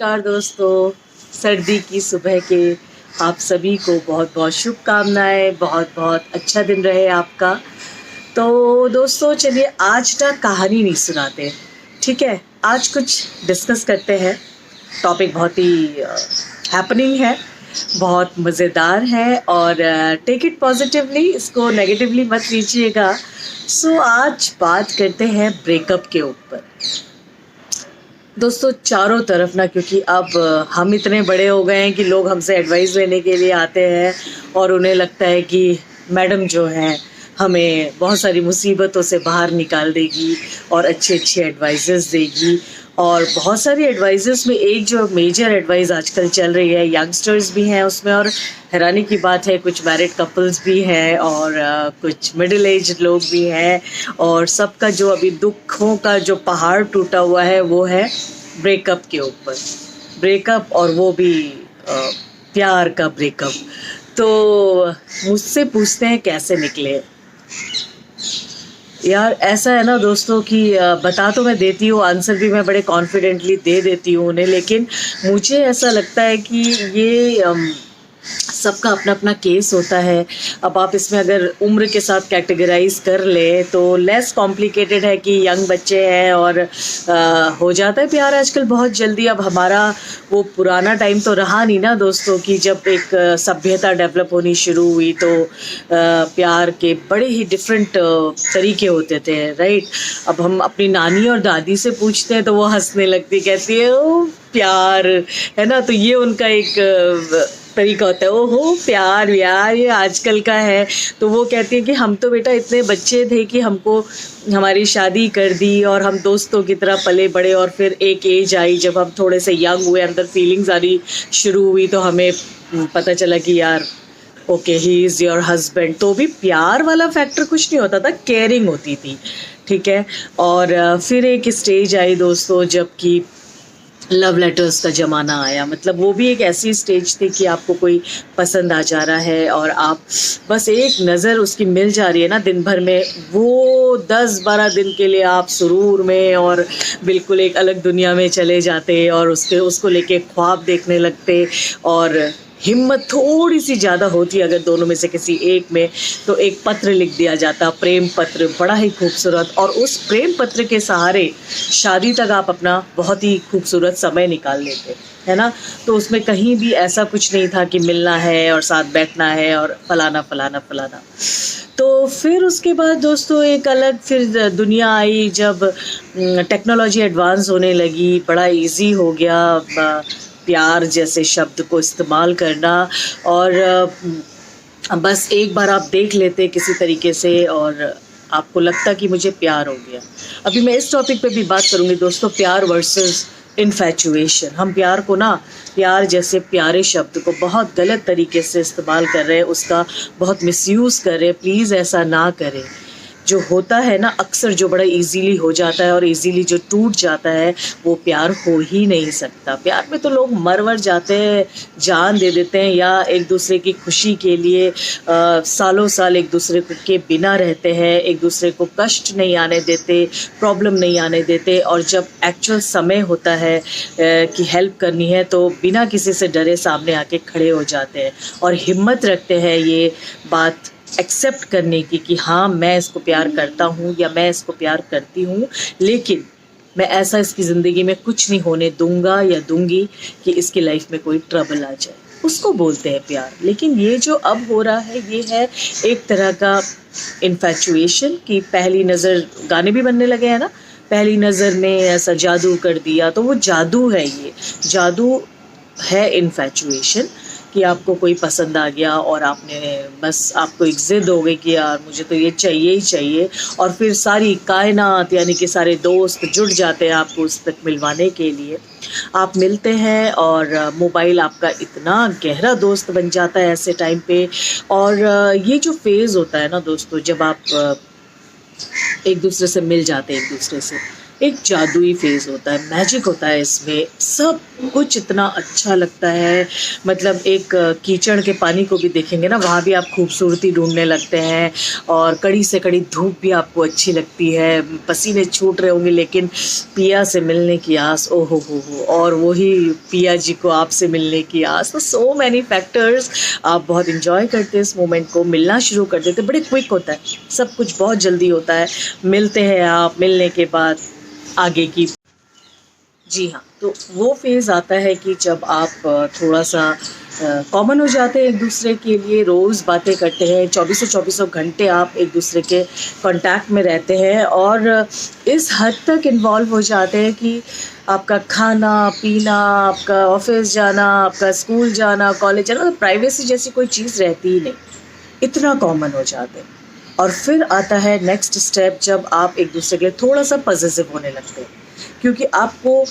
नमस्कार दोस्तों, सर्दी की सुबह के आप सभी को बहुत बहुत शुभकामनाएं। बहुत बहुत अच्छा दिन रहे आपका। तो दोस्तों चलिए आज ना कहानी नहीं सुनाते, ठीक है। आज कुछ डिस्कस करते हैं। टॉपिक बहुत ही हैपनिंग है, बहुत मज़ेदार है और टेक इट पॉजिटिवली, इसको नेगेटिवली मत लीजिएगा। सो आज बात करते हैं ब्रेकअप के ऊपर। दोस्तों चारों तरफ ना, क्योंकि अब हम इतने बड़े हो गए हैं कि लोग हमसे एडवाइस लेने के लिए आते हैं और उन्हें लगता है कि मैडम जो है हमें बहुत सारी मुसीबतों से बाहर निकाल देगी और अच्छी अच्छी एडवाइसेस देगी। और बहुत सारी एडवाइसेस में एक जो मेजर एडवाइस आजकल चल रही है, यंगस्टर्स भी हैं उसमें, और हैरानी की बात है कुछ मैरिड कपल्स भी हैं और कुछ मिडिल एज लोग भी हैं। और सबका जो अभी दुखों का जो पहाड़ टूटा हुआ है वो है ब्रेकअप के ऊपर। ब्रेकअप, और वो भी प्यार का ब्रेकअप। तो मुझसे पूछते हैं कैसे निकले। यार ऐसा है ना दोस्तों कि बता तो मैं देती हूँ, आंसर भी मैं बड़े कॉन्फिडेंटली दे देती हूँ उन्हें, लेकिन मुझे ऐसा लगता है कि ये सबका अपना अपना केस होता है। अब आप इसमें अगर उम्र के साथ कैटेगराइज कर ले तो लेस कॉम्प्लिकेटेड है कि यंग बच्चे हैं और हो जाता है प्यार आजकल बहुत जल्दी। अब हमारा वो पुराना टाइम तो रहा नहीं ना दोस्तों, कि जब एक सभ्यता डेवलप होनी शुरू हुई तो प्यार के बड़े ही डिफरेंट तरीके होते थे, राइट। अब हम अपनी नानी और दादी से पूछते हैं तो वो हंसने लगती, कहती है ओ प्यार, है ना। तो ये उनका एक तरीका होता है, ओहो प्यार यार ये आजकल का है। तो वो कहती है कि हम तो बेटा इतने बच्चे थे कि हमको हमारी शादी कर दी और हम दोस्तों की तरह पले बड़े, और फिर एक एज आई जब हम थोड़े से यंग हुए, अंदर फीलिंग्स आनी शुरू हुई, तो हमें पता चला कि यार okay he is your husband. तो भी प्यार वाला फैक्टर कुछ नहीं होता था, केयरिंग होती थी, ठीक है। और फिर एक स्टेज आई दोस्तों जबकि लव लेटर्स का ज़माना आया। मतलब वो भी एक ऐसी स्टेज थी कि आपको कोई पसंद आ जा रहा है और आप बस एक नज़र उसकी मिल जा रही है ना दिन भर में, वो 10-12 दिन के लिए आप सुरूर में और बिल्कुल एक अलग दुनिया में चले जाते और उसको लेके ख्वाब देखने लगते। और हिम्मत थोड़ी सी ज़्यादा होती अगर दोनों में से किसी एक में, तो एक पत्र लिख दिया जाता, प्रेम पत्र, बड़ा ही खूबसूरत। और उस प्रेम पत्र के सहारे शादी तक आप अपना बहुत ही खूबसूरत समय निकाल लेते, है ना। तो उसमें कहीं भी ऐसा कुछ नहीं था कि मिलना है और साथ बैठना है और फलाना फलाना फलाना। तो फिर उसके बाद दोस्तों एक अलग फिर दुनिया आई जब टेक्नोलॉजी एडवांस होने लगी, बड़ा इजी हो गया प्यार जैसे शब्द को इस्तेमाल करना। और बस एक बार आप देख लेते किसी तरीके से और आपको लगता कि मुझे प्यार हो गया। अभी मैं इस टॉपिक पे भी बात करूँगी दोस्तों, प्यार वर्सेस इन्फैचुएशन। हम प्यार को ना, प्यार जैसे प्यारे शब्द को बहुत गलत तरीके से इस्तेमाल कर रहे हैं, उसका बहुत मिसयूज़ कर रहे हैं। प्लीज़ ऐसा ना करें। जो होता है ना अक्सर, जो बड़ा इजीली हो जाता है और इजीली जो टूट जाता है वो प्यार हो ही नहीं सकता। प्यार में तो लोग मर जाते हैं, जान दे देते हैं, या एक दूसरे की खुशी के लिए सालों साल एक दूसरे के बिना रहते हैं, एक दूसरे को कष्ट नहीं आने देते, प्रॉब्लम नहीं आने देते। और जब एक्चुअल समय होता है कि हेल्प करनी है तो बिना किसी से डरे सामने आके खड़े हो जाते हैं और हिम्मत रखते हैं ये बात एक्सेप्ट करने की कि हाँ मैं इसको प्यार करता हूँ या मैं इसको प्यार करती हूँ, लेकिन मैं ऐसा इसकी ज़िंदगी में कुछ नहीं होने दूंगा या दूंगी कि इसकी लाइफ में कोई ट्रबल आ जाए। उसको बोलते हैं प्यार। लेकिन ये जो अब हो रहा है ये है एक तरह का इन्फैचुएशन की पहली नज़र, गाने भी बनने लगे हैं ना, पहली नज़र में ऐसा जादू कर दिया। तो वो जादू है, ये जादू है इन्फैचुएशन, कि आपको कोई पसंद आ गया और आपने बस, आपको एक ज़िद हो गई कि यार मुझे तो ये चाहिए ही चाहिए। और फिर सारी कायनात यानी कि सारे दोस्त जुट जाते हैं आपको उस तक मिलवाने के लिए। आप मिलते हैं और मोबाइल आपका इतना गहरा दोस्त बन जाता है ऐसे टाइम पे। और ये जो फेज़ होता है ना दोस्तों, जब आप एक दूसरे से मिल जाते हैं एक दूसरे से, एक जादुई फेज़ होता है, मैजिक होता है इसमें, सब कुछ इतना अच्छा लगता है। मतलब एक कीचड़ के पानी को भी देखेंगे ना, वहाँ भी आप खूबसूरती ढूँढने लगते हैं और कड़ी से कड़ी धूप भी आपको अच्छी लगती है, पसीने छूट रहे होंगे लेकिन पिया से मिलने की आस, ओ हो, और वही पिया जी को आपसे मिलने की आस। तो सो मैनी फैक्टर्स, आप बहुत एंजॉय करते हैं इस मोमेंट को, मिलना शुरू कर देते, बड़े क्विक होता है, सब कुछ बहुत जल्दी होता है, मिलते हैं आप, मिलने के बाद आगे की। जी हाँ, तो वो फेज़ आता है कि जब आप थोड़ा सा कॉमन हो जाते हैं एक दूसरे के लिए, रोज़ बातें करते हैं, चौबीसों घंटे आप एक दूसरे के कांटेक्ट में रहते हैं और इस हद तक इन्वॉल्व हो जाते हैं कि आपका खाना पीना, आपका ऑफिस जाना, आपका स्कूल जाना, कॉलेज जाना, मतलब प्राइवेसी जैसी कोई चीज़ रहती ही नहीं, इतना कॉमन हो जाते हैं। और फिर आता है नेक्स्ट स्टेप, जब आप एक दूसरे के लिए थोड़ा सा पॉसेसिव होने लगते हैं, क्योंकि आपको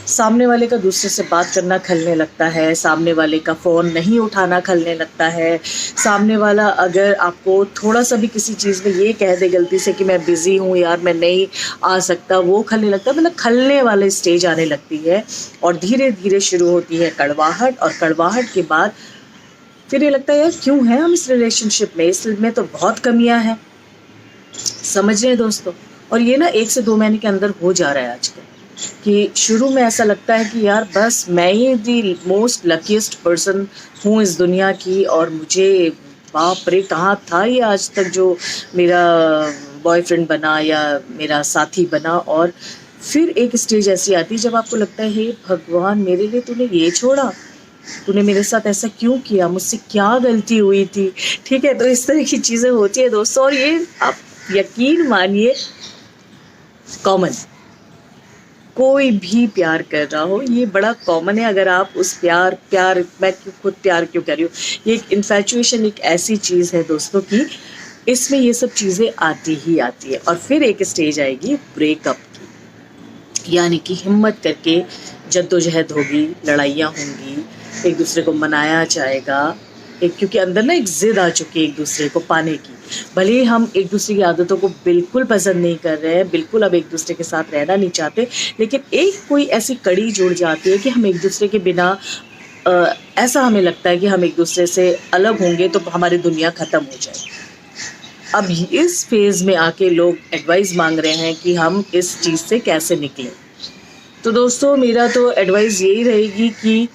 सामने वाले का दूसरे से बात करना खलने लगता है, सामने वाले का फ़ोन नहीं उठाना खलने लगता है, सामने वाला अगर आपको थोड़ा सा भी किसी चीज़ में ये कह दे गलती से कि मैं बिज़ी हूँ यार, मैं नहीं आ सकता, वो खलने लगता है, मतलब खलने वाले स्टेज आने लगती है। और धीरे धीरे शुरू होती है कड़वाहट, और कड़वाहट के बाद फिर ये लगता है यार क्यों है हम इस रिलेशनशिप में, इसमें तो बहुत कमियां हैं। समझ रहे हैं दोस्तों? और ये ना 1 से 2 महीने के अंदर हो जा रहा है आजकल, कि शुरू में ऐसा लगता है कि यार बस मैं ही दी मोस्ट लकीस्ट पर्सन हूँ इस दुनिया की, और मुझे बाप रे कहाँ था ये आज तक जो मेरा बॉयफ्रेंड बना या मेरा साथी बना। और फिर एक स्टेज ऐसी आती है जब आपको लगता है हे भगवान, मेरे लिए तूने ये छोड़ा, तूने मेरे साथ ऐसा क्यों किया, मुझसे क्या गलती हुई थी। ठीक है, तो इस तरह की चीज़ें होती है दोस्तों, और ये आप यकीन मानिए कॉमन, कोई भी प्यार कर रहा हो ये बड़ा कॉमन है। अगर आप उस प्यार मैं खुद प्यार क्यों कह रही हूँ, ये एक इन्फैचुएशन एक ऐसी चीज़ है दोस्तों कि इसमें ये सब चीज़ें आती ही आती है। और फिर एक स्टेज आएगी ब्रेकअप की, यानी कि हिम्मत करके जद्दोजहद होगी, लड़ाइयाँ होंगी, एक दूसरे को मनाया जाएगा, एक क्योंकि अंदर ना एक ज़िद आ चुकी है एक दूसरे को पाने की। भले ही हम एक दूसरे की आदतों को बिल्कुल पसंद नहीं कर रहे हैं, बिल्कुल अब एक दूसरे के साथ रहना नहीं चाहते, लेकिन एक कोई ऐसी कड़ी जुड़ जाती है कि हम एक दूसरे के बिना ऐसा हमें लगता है कि हम एक दूसरे से अलग होंगे तो हमारी दुनिया ख़त्म हो जाएगी। अब इस फेज़ में आके लोग एडवाइस मांग रहे हैं कि हम इस चीज़ से कैसे निकलें। तो दोस्तों मेरा तो एडवाइस यही रहेगी कि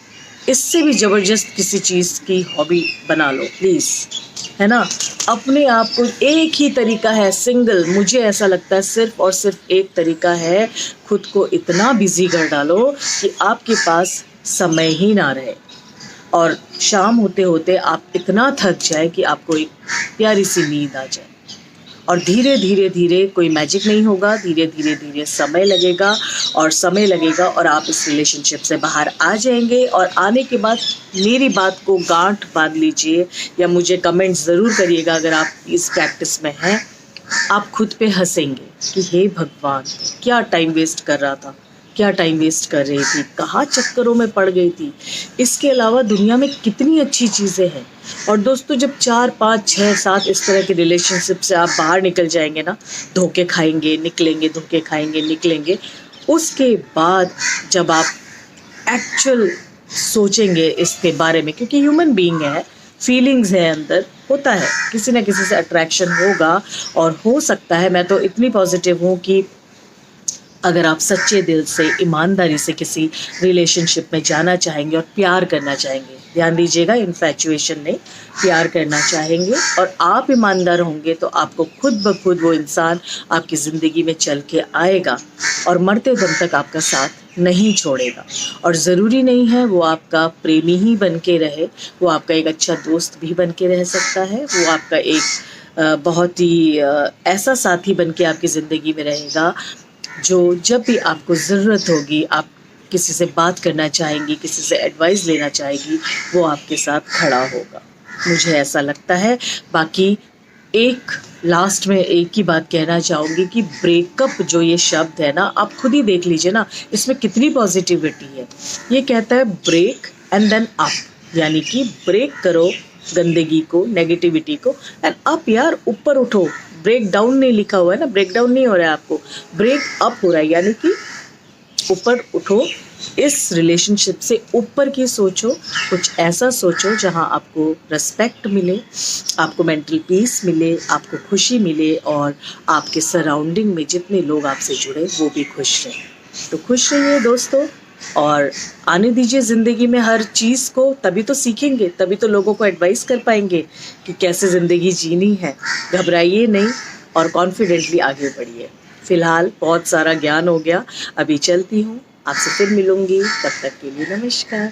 इससे भी ज़बरदस्त किसी चीज़ की हॉबी बना लो प्लीज़, है ना। अपने आप को, एक ही तरीका है सिंगल, मुझे ऐसा लगता है सिर्फ़ और सिर्फ एक तरीका है, खुद को इतना बिज़ी कर डालो कि आपके पास समय ही ना रहे, और शाम होते होते आप इतना थक जाए कि आपको एक प्यारी सी नींद आ जाए। और धीरे धीरे धीरे कोई मैजिक नहीं होगा, धीरे धीरे धीरे समय लगेगा और आप इस रिलेशनशिप से बाहर आ जाएंगे। और आने के बाद मेरी बात को गांठ बांध लीजिए या मुझे कमेंट ज़रूर करिएगा अगर आप इस प्रैक्टिस में हैं। आप खुद पे हंसेंगे कि हे भगवान, क्या टाइम वेस्ट कर रहा था, क्या टाइम वेस्ट कर रही थी, कहाँ चक्करों में पड़ गई थी। इसके अलावा दुनिया में कितनी अच्छी चीज़ें हैं। और दोस्तों जब 4, 5, 6, 7 इस तरह के रिलेशनशिप से आप बाहर निकल जाएंगे ना, धोखे खाएंगे निकलेंगे, धोखे खाएंगे निकलेंगे, उसके बाद जब आप एक्चुअल सोचेंगे इसके बारे में, क्योंकि ह्यूमन बीइंग है, फीलिंग्स है, अंदर होता है, किसी ना किसी से अट्रैक्शन होगा। और हो सकता है, मैं तो इतनी पॉजिटिव हूँ कि अगर आप सच्चे दिल से ईमानदारी से किसी रिलेशनशिप में जाना चाहेंगे और प्यार करना चाहेंगे, ध्यान दीजिएगा इन्फैचुएशन नहीं, प्यार करना चाहेंगे और आप ईमानदार होंगे तो आपको खुद ब खुद वो इंसान आपकी ज़िंदगी में चल के आएगा और मरते दम तक आपका साथ नहीं छोड़ेगा। और ज़रूरी नहीं है वो आपका प्रेमी ही बन के रहे, वो आपका एक अच्छा दोस्त भी बन के रह सकता है, वो आपका एक बहुत ही ऐसा साथी बन के आपकी ज़िंदगी में रहेगा जो जब भी आपको ज़रूरत होगी, आप किसी से बात करना चाहेंगी, किसी से एडवाइस लेना चाहेगी, वो आपके साथ खड़ा होगा, मुझे ऐसा लगता है। बाकी एक लास्ट में एक ही बात कहना चाहूँगी कि ब्रेकअप जो ये शब्द है ना, आप खुद ही देख लीजिए ना, इसमें कितनी पॉजिटिविटी है। ये कहता है ब्रेक एंड देन अप, यानी कि ब्रेक करो गंदगी को, नेगेटिविटी को, एंड अप यार, ऊपर उठो, ब्रेक डाउन नहीं लिखा हुआ है ना, ब्रेक डाउन नहीं हो रहा है आपको, ब्रेक अप हो रहा है, यानी कि ऊपर उठो, इस रिलेशनशिप से ऊपर की सोचो, कुछ ऐसा सोचो जहां आपको रिस्पेक्ट मिले, आपको मेंटल पीस मिले, आपको खुशी मिले और आपके सराउंडिंग में जितने लोग आपसे जुड़े वो भी खुश रहें। तो खुश रहिए दोस्तों, और आने दीजिए ज़िंदगी में हर चीज़ को, तभी तो सीखेंगे, तभी तो लोगों को एडवाइस कर पाएंगे कि कैसे ज़िंदगी जीनी है। घबराइए नहीं और कॉन्फिडेंटली आगे बढ़िए। फ़िलहाल बहुत सारा ज्ञान हो गया, अभी चलती हूँ, आपसे फिर मिलूँगी, तब तक के लिए नमस्कार।